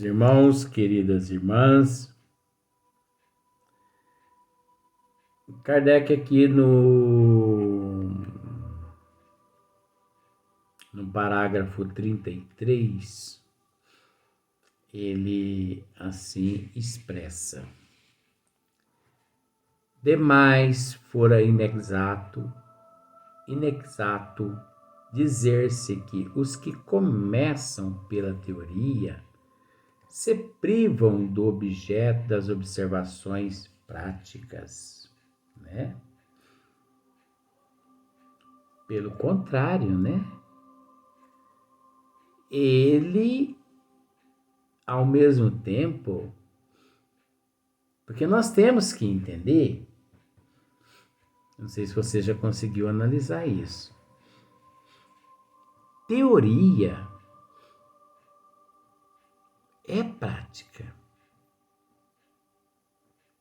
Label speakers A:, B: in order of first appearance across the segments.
A: Irmãos, queridas irmãs, Kardec aqui no parágrafo 33, ele assim expressa: demais fora inexato dizer-se que os que começam pela teoria se privam do objeto das observações práticas, né? Pelo contrário, né? Ele, ao mesmo tempo, porque nós temos que entender, não sei se você já conseguiu analisar isso. Teoria é prática.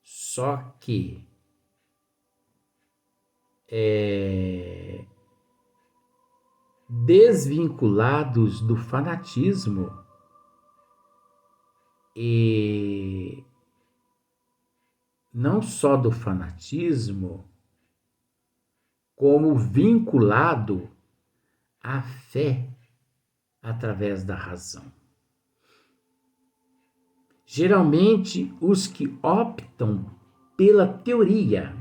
A: Só que desvinculados do fanatismo e não só do fanatismo, como vinculado à fé através da razão. Geralmente, os que optam pela teoria,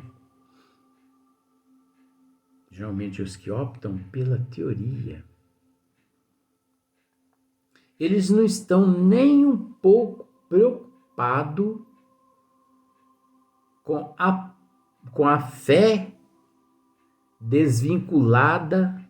A: eles não estão nem um pouco preocupados com a fé desvinculada,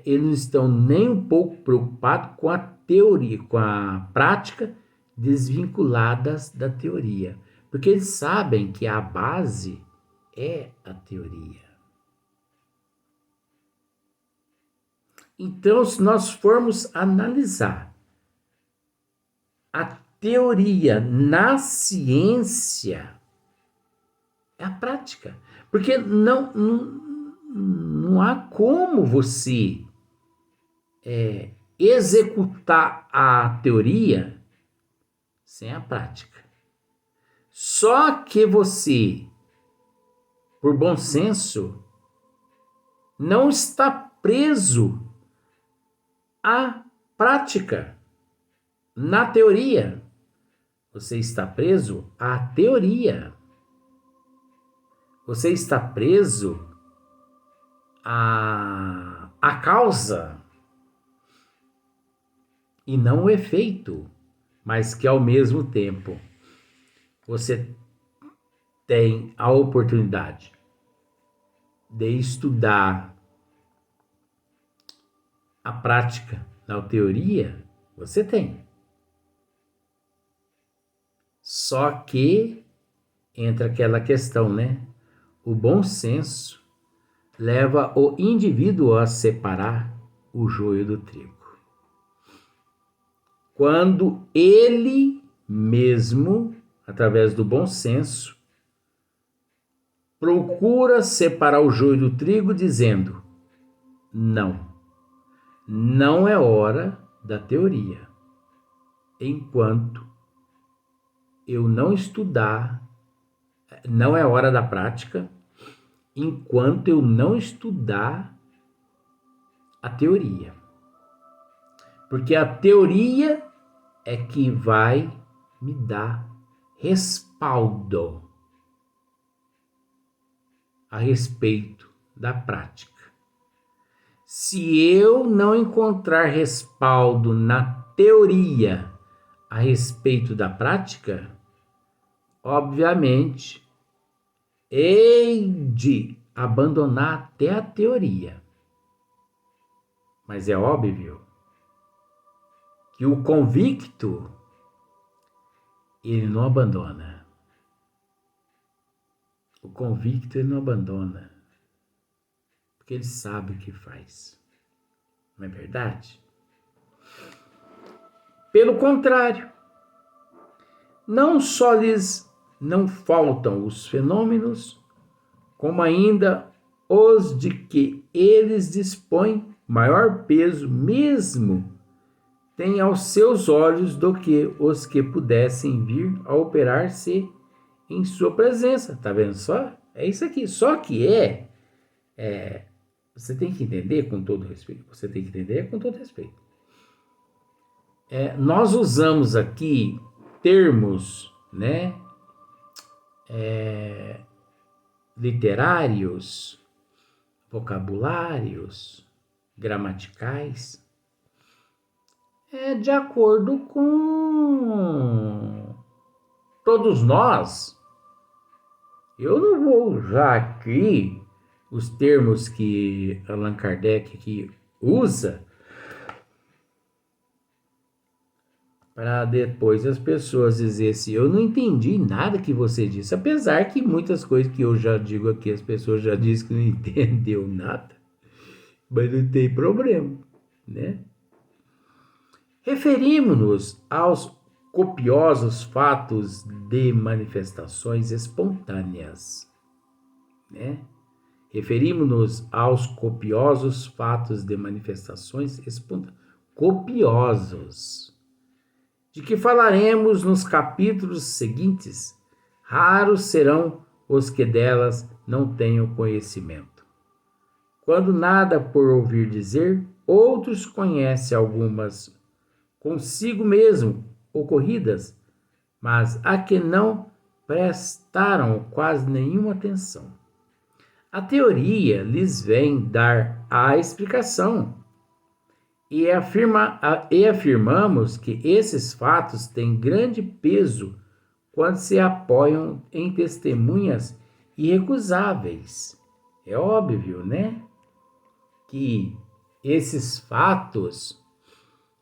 A: eles não estão nem um pouco preocupados com a teoria, com a prática desvinculadas da teoria, porque eles sabem que a base é a teoria. Então, se nós formos analisar a teoria na ciência, é a prática. Porque não há como você executar a teoria sem a prática. Só que você, por bom senso, não está preso à prática, na teoria. Você está preso à teoria. Você está preso à causa e não o efeito, mas que ao mesmo tempo você tem a oportunidade de estudar a prática na teoria, você tem. Só que entra aquela questão, né? O bom senso leva o indivíduo a separar o joio do trigo. Quando ele mesmo, através do bom senso, procura separar o joio do trigo, dizendo: não é hora da teoria, enquanto eu não estudar, não é hora da prática, enquanto eu não estudar a teoria. Porque a teoria é que vai me dar respaldo a respeito da prática. Se eu não encontrar respaldo na teoria a respeito da prática, obviamente, hei de abandonar até a teoria. Mas é óbvio que o convicto, ele não abandona. O convicto, ele não abandona. Porque ele sabe o que faz. Não é verdade? Pelo contrário, não só lhes não faltam os fenômenos, como ainda os de que eles dispõem maior peso, mesmo tem aos seus olhos do que os que pudessem vir a operar-se em sua presença. Tá vendo só? É isso aqui. Só que você tem que entender com todo respeito. Você tem que entender com todo respeito. Nós usamos aqui termos, né, literários, vocabulários, gramaticais, de acordo com todos nós. Eu não vou usar aqui os termos que Allan Kardec aqui usa para depois as pessoas dizerem assim, eu não entendi nada que você disse, apesar que muitas coisas que eu já digo aqui, as pessoas já dizem que não entendeu nada, mas não tem problema, né? Referimos-nos aos copiosos fatos de manifestações espontâneas, né? Referimos-nos aos copiosos fatos de manifestações espontâneas, copiosos, de que falaremos nos capítulos seguintes. Raros serão os que delas não tenham conhecimento. Quando nada por ouvir dizer, outros conhecem algumas consigo mesmo ocorridas, mas a que não prestaram quase nenhuma atenção. A teoria lhes vem dar a explicação, e afirmamos que esses fatos têm grande peso quando se apoiam em testemunhas irrecusáveis. É óbvio, né? Que esses fatos,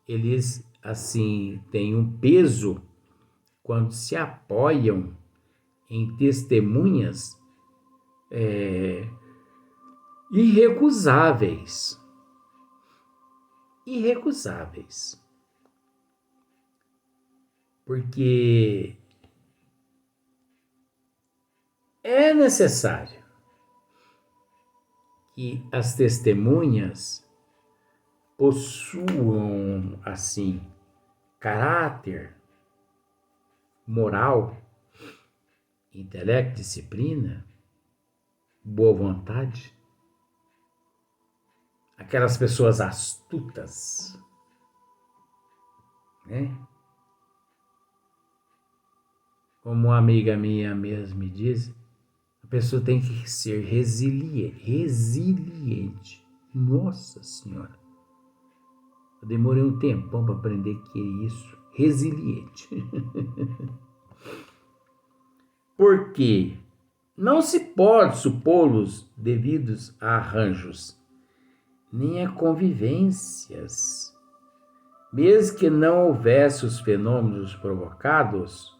A: eles, assim, têm um peso quando se apoiam em testemunhas irrecusáveis. Irrecusáveis. Porque é necessário que as testemunhas possuam, assim, caráter, moral, intelecto, disciplina, boa vontade. Aquelas pessoas astutas, né? Como uma amiga minha mesmo me diz, a pessoa tem que ser resiliente. Nossa Senhora! Eu demorei um tempão para aprender que é isso. Resiliente. Porque não se pode supô-los devidos a arranjos, nem a convivências. Mesmo que não houvesse os fenômenos provocados,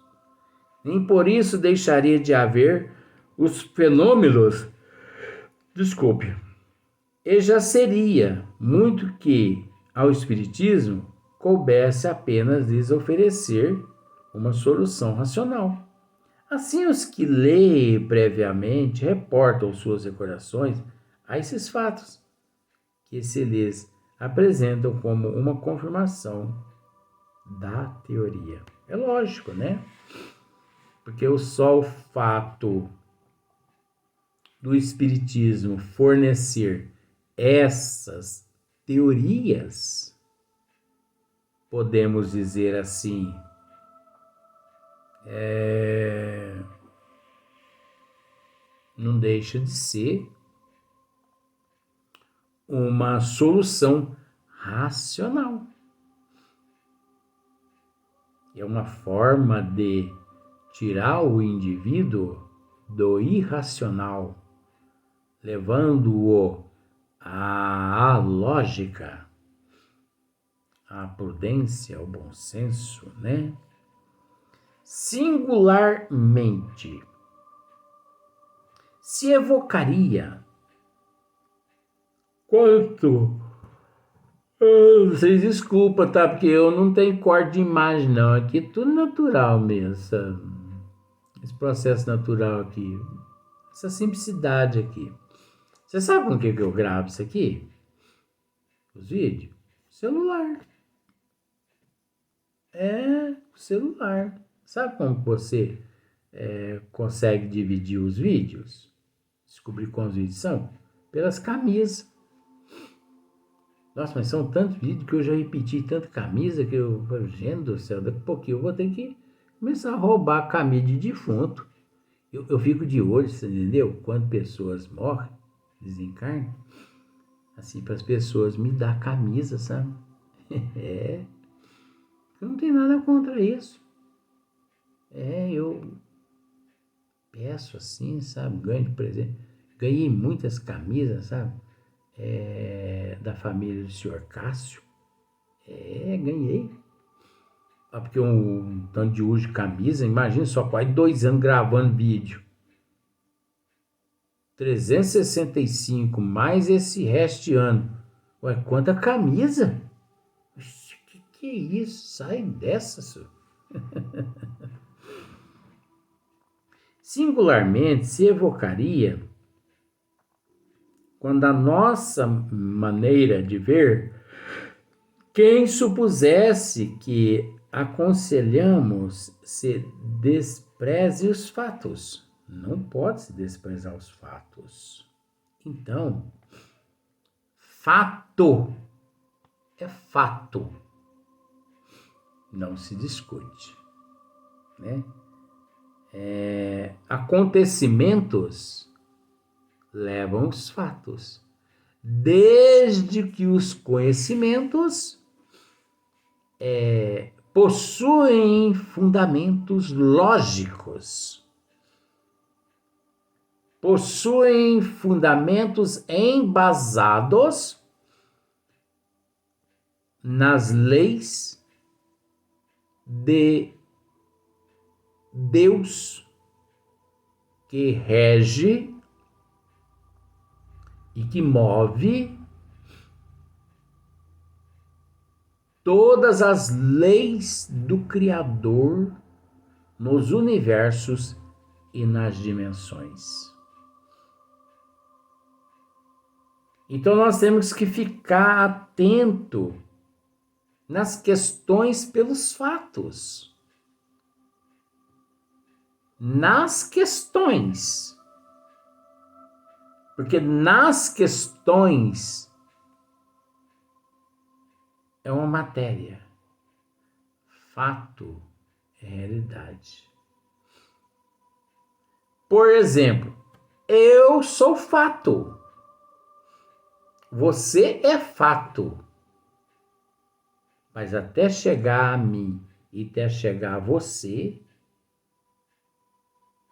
A: nem por isso deixaria de haver os fenômenos. Desculpe. E já seria muito que ao Espiritismo coubesse apenas lhes oferecer uma solução racional. Assim, os que leem previamente reportam suas recordações a esses fatos, que se lhes apresentam como uma confirmação da teoria. É lógico, né? Porque só o fato do Espiritismo fornecer essas teorias, podemos dizer assim, não deixa de ser uma solução racional. É uma forma de tirar o indivíduo do irracional, levando-o à lógica, à prudência, ao bom senso, né? Singularmente, se evocaria quanto... Vocês desculpam, tá? Porque eu não tenho corte de imagem, não. Aqui é tudo natural mesmo. Esse processo natural aqui. Essa simplicidade aqui. Você sabe com o que eu gravo isso aqui? Os vídeos? Celular. É o celular. Sabe como você consegue dividir os vídeos? Descobrir quantos vídeos são? Pelas camisas. Nossa, mas são tantos vídeos que eu já repeti tanta camisa que eu, gente do céu, daqui a pouquinho eu vou ter que começar a roubar a camisa de defunto. Eu fico de olho, você entendeu? Quando pessoas morrem, desencarnam, assim, para as pessoas me dar camisa, sabe? É, eu não tenho nada contra isso. Eu peço assim, sabe? Ganho de presente. Ganhei muitas camisas, sabe? Da família do senhor Cássio. Ganhei. Porque um tanto de uso de camisa, imagina só, quase 2 anos gravando vídeo. 365 mais esse resto de ano. Ué, quanta camisa? Que é isso? Sai dessa, senhor. Singularmente se evocaria quando a nossa maneira de ver, quem supusesse que aconselhamos se despreze os fatos. Não pode se desprezar os fatos. Então, fato é fato. Não se discute, né? Acontecimentos levam os fatos, desde que os conhecimentos possuem fundamentos lógicos, possuem fundamentos embasados nas leis de Deus que rege e que move todas as leis do Criador nos universos e nas dimensões. Então nós temos que ficar atento nas questões pelos fatos. Nas questões. Porque nas questões é uma matéria. Fato é realidade. Por exemplo, eu sou fato. Você é fato. Mas até chegar a mim e até chegar a você,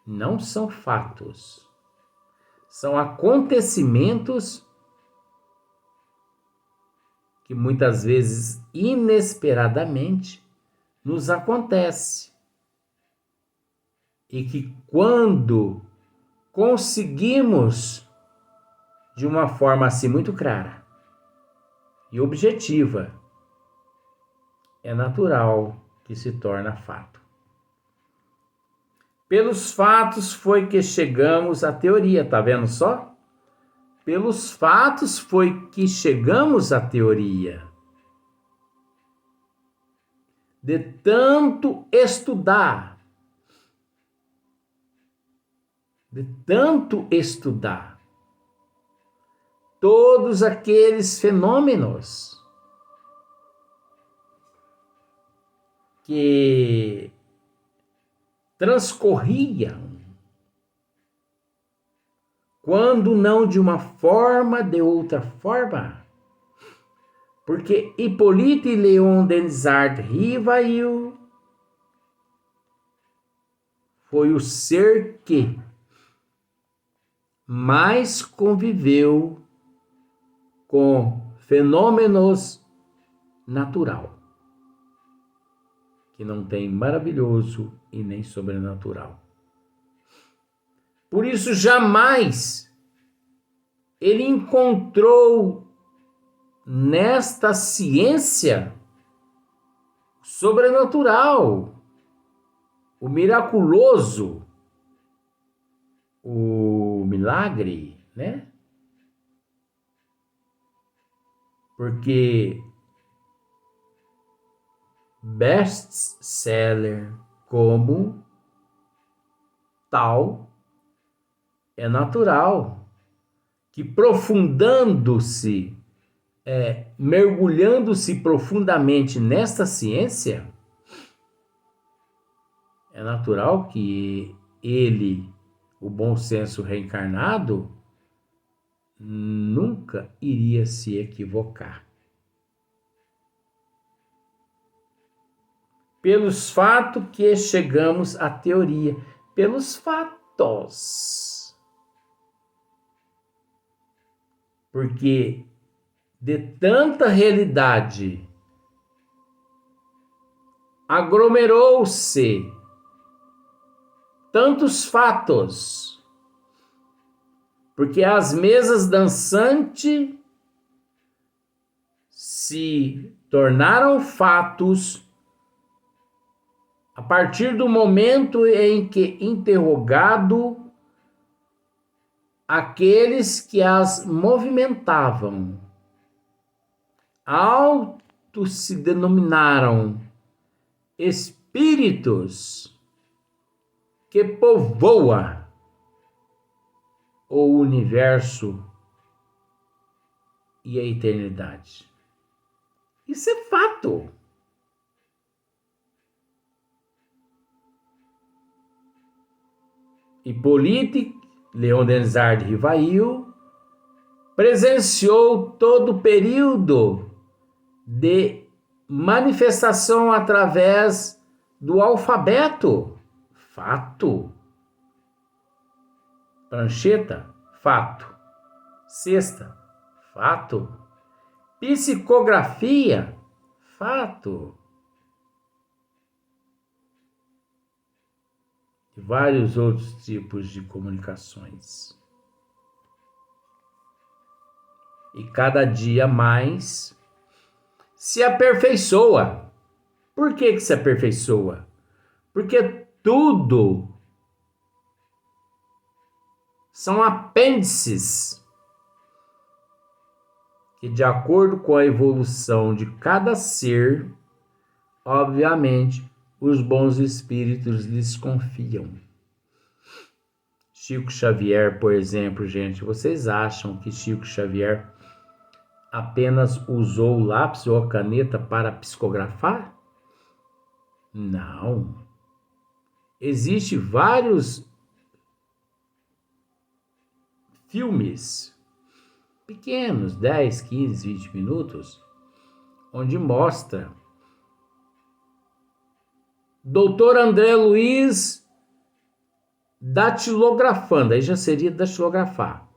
A: não são fatos. São acontecimentos que muitas vezes, inesperadamente, nos acontece. E que quando conseguimos, de uma forma assim muito clara e objetiva, é natural que se torna fato. Pelos fatos foi que chegamos à teoria, tá vendo só? Pelos fatos foi que chegamos à teoria. De tanto estudar, todos aqueles fenômenos que transcorriam, quando não de uma forma, de outra forma, porque Hippolyte Léon Denisard Rivail foi o ser que mais conviveu com fenômenos natural, que não tem maravilhoso e nem sobrenatural. Por isso, jamais ele encontrou nesta ciência sobrenatural, o miraculoso, o milagre, né? Porque best-seller como tal, é natural que mergulhando-se profundamente nesta ciência, é natural que ele, o bom senso reencarnado, nunca iria se equivocar. Pelos fatos que chegamos à teoria, pelos fatos. Porque de tanta realidade aglomerou-se tantos fatos, porque as mesas dançantes se tornaram fatos a partir do momento em que interrogado aqueles que as movimentavam, se denominaram espíritos que povoa o universo e a eternidade. Isso é fato. Hippolyte Léon Denis de Rivail presenciou todo o período de manifestação através do alfabeto. Fato. Prancheta, fato. Cesta, fato. Psicografia, fato. E vários outros tipos de comunicações. E cada dia mais se aperfeiçoa. Por que se aperfeiçoa? Porque tudo são apêndices que, de acordo com a evolução de cada ser, obviamente, os bons espíritos lhes confiam. Chico Xavier, por exemplo, gente, vocês acham que Chico Xavier apenas usou o lápis ou a caneta para psicografar? Não. Existem vários filmes pequenos, 10, 15, 20 minutos, onde mostra Dr. André Luiz datilografando, aí já seria datilografar,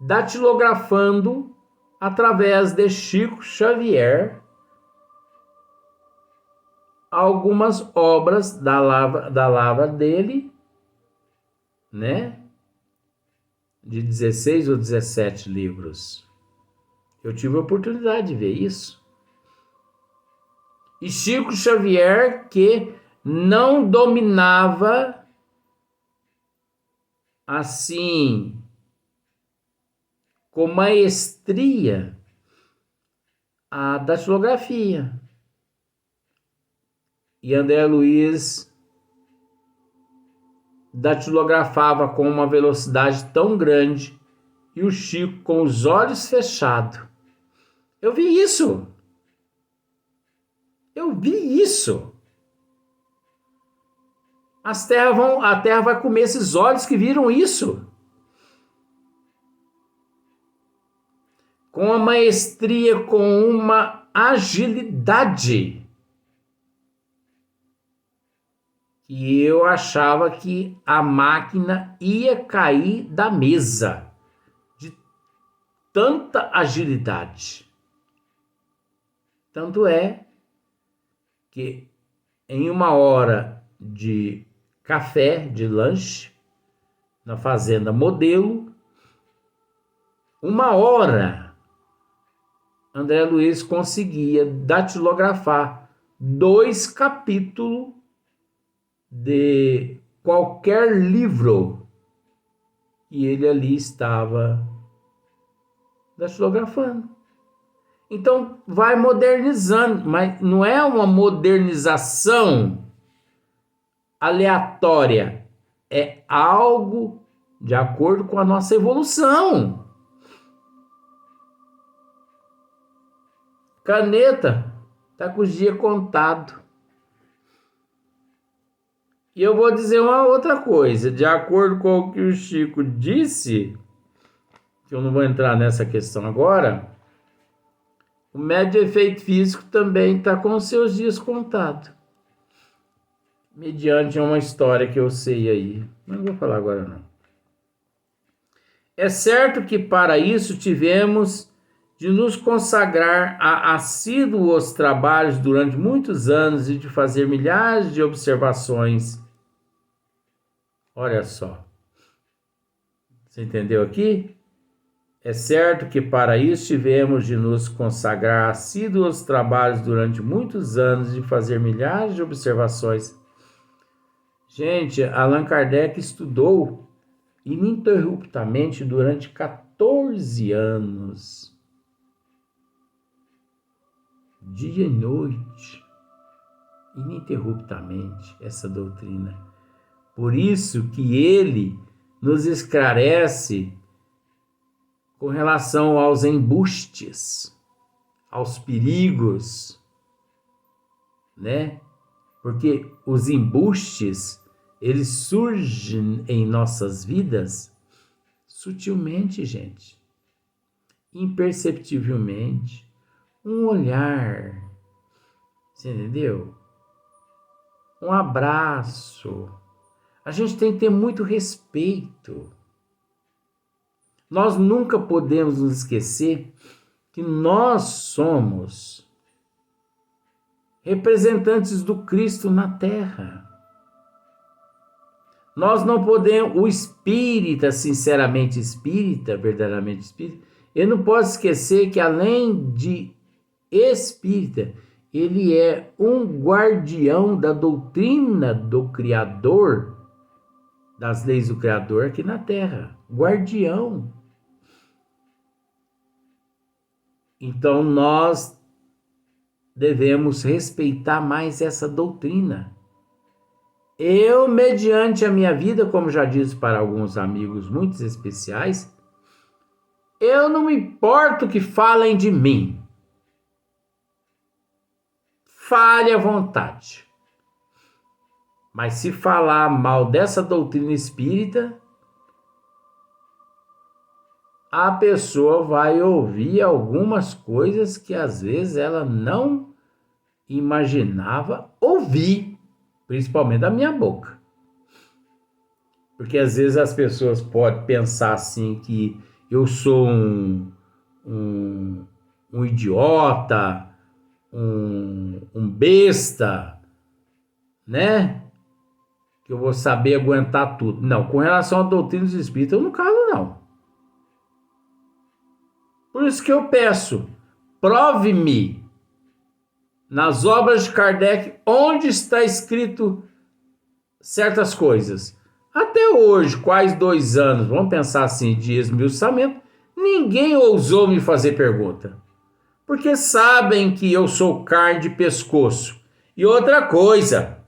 A: datilografando através de Chico Xavier algumas obras da lavra dele, né? De 16 ou 17 livros. Eu tive a oportunidade de ver isso. E Chico Xavier, que não dominava assim com maestria a datilografia. E André Luiz datilografava com uma velocidade tão grande e o Chico com os olhos fechados. Eu vi isso. A terra vai comer esses olhos que viram isso. Com uma maestria, com uma agilidade. E eu achava que a máquina ia cair da mesa de tanta agilidade. Tanto é que em uma hora de café, de lanche, na Fazenda Modelo, 1 hora, André Luiz conseguia datilografar 2 capítulos de qualquer livro e ele ali estava datilografando. Então vai modernizando, mas não é uma modernização aleatória, é algo de acordo com a nossa evolução. Caneta tá com os dias contados. E eu vou dizer uma outra coisa, de acordo com o que o Chico disse, que eu não vou entrar nessa questão agora, o médio de efeito físico também está com os seus dias contados. Mediante uma história que eu sei aí. Mas não vou falar agora não. É certo que para isso tivemos de nos consagrar a assíduos trabalhos durante muitos anos e de fazer milhares de observações. Olha só. Você entendeu aqui? É certo que para isso tivemos de nos consagrar a assíduos trabalhos durante muitos anos e de fazer milhares de observações. Gente, Allan Kardec estudou ininterruptamente durante 14 anos. Dia e noite, ininterruptamente, essa doutrina. Por isso que ele nos esclarece com relação aos embustes, aos perigos, né? Porque os embustes, eles surgem em nossas vidas sutilmente, gente, imperceptivelmente. Um olhar, você entendeu? Um abraço. A gente tem que ter muito respeito. Nós nunca podemos nos esquecer que nós somos representantes do Cristo na Terra. Nós não podemos, o espírita, sinceramente espírita, verdadeiramente espírita, ele não pode esquecer que além de espírita, ele é um guardião da doutrina do Criador, das leis do Criador aqui na Terra. Guardião. Então nós devemos respeitar mais essa doutrina. Eu, mediante a minha vida, como já disse para alguns amigos muito especiais, eu não me importo que falem de mim. Fale à vontade. Mas se falar mal dessa doutrina espírita, a pessoa vai ouvir algumas coisas que às vezes ela não imaginava ouvir, principalmente da minha boca. Porque às vezes as pessoas podem pensar assim que eu sou um idiota, um besta, né? Que eu vou saber aguentar tudo. Não, com relação à doutrina dos espíritos, eu não calo, não. Por isso que eu peço, prove-me nas obras de Kardec onde está escrito certas coisas. Até hoje, quase 2 anos, vamos pensar assim, de esmiuçamento, ninguém ousou me fazer pergunta. Porque sabem que eu sou carne de pescoço. E outra coisa,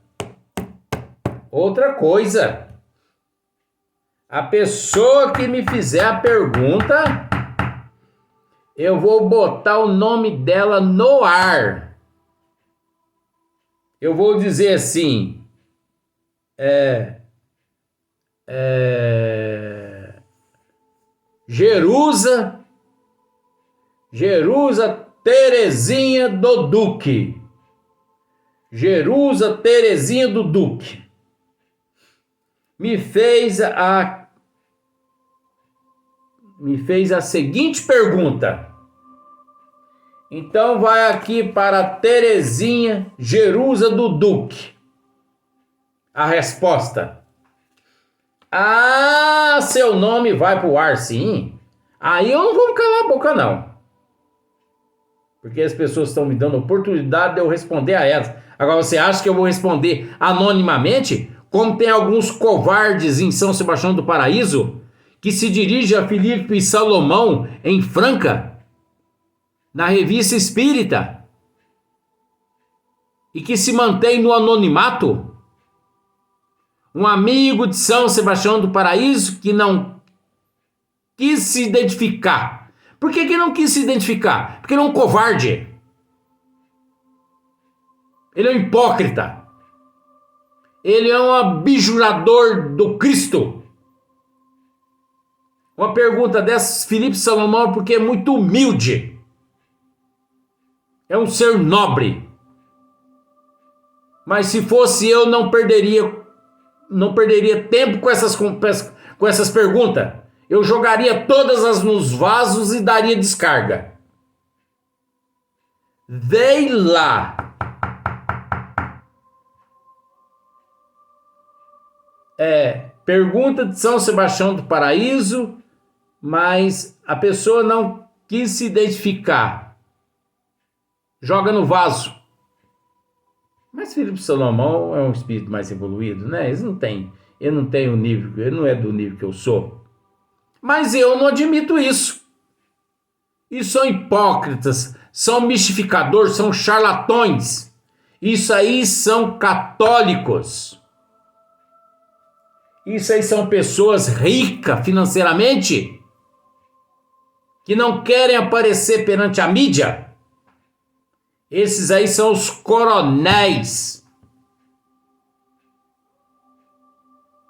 A: a pessoa que me fizer a pergunta, eu vou botar o nome dela no ar. Eu vou dizer assim, Jerusa Terezinha do Duque. Jerusa Terezinha do Duque. Me fez a seguinte pergunta. Então vai aqui para Terezinha Jerusa do Duque. A resposta. Ah, seu nome vai pro ar sim? Aí eu não vou calar a boca não. Porque as pessoas estão me dando oportunidade de eu responder a elas. Agora você acha que eu vou responder anonimamente? Como tem alguns covardes em São Sebastião do Paraíso que se dirigem a Filipe e Salomão em Franca na revista espírita e que se mantém no anonimato, um amigo de São Sebastião do Paraíso que não quis se identificar. Por que não quis se identificar? Porque ele é um covarde. Ele é um hipócrita. Ele é um abjurador do Cristo. Uma pergunta dessas, Felipe Salomão, porque é muito humilde. É um ser nobre. Mas se fosse eu, não perderia tempo com essas perguntas. Eu jogaria todas nos vasos e daria descarga. Vem lá. Pergunta de São Sebastião do Paraíso, mas a pessoa não quis se identificar. Joga no vaso. Mas Felipe Salomão é um espírito mais evoluído, né? Ele não tem o nível, ele não é do nível que eu sou. Mas eu não admito isso. E são hipócritas, são mistificadores, são charlatões. Isso aí são católicos. Isso aí são pessoas ricas financeiramente que não querem aparecer perante a mídia. Esses aí são os coronéis.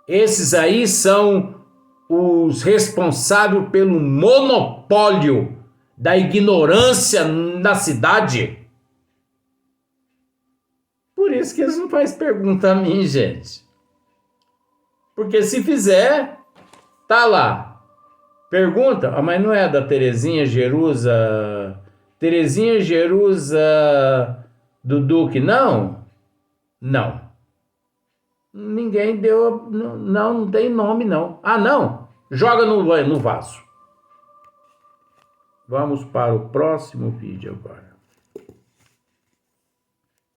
A: Esses aí são os responsáveis pelo monopólio da ignorância na cidade. Por isso que eles não fazem pergunta a mim, gente. Porque se fizer, tá lá. Pergunta, mas não é da Terezinha Jerusa... Terezinha Jerusa do Duque, não? Não. Ninguém deu... Não tem nome, não. Ah, não? Joga no vaso. Vamos para o próximo vídeo agora.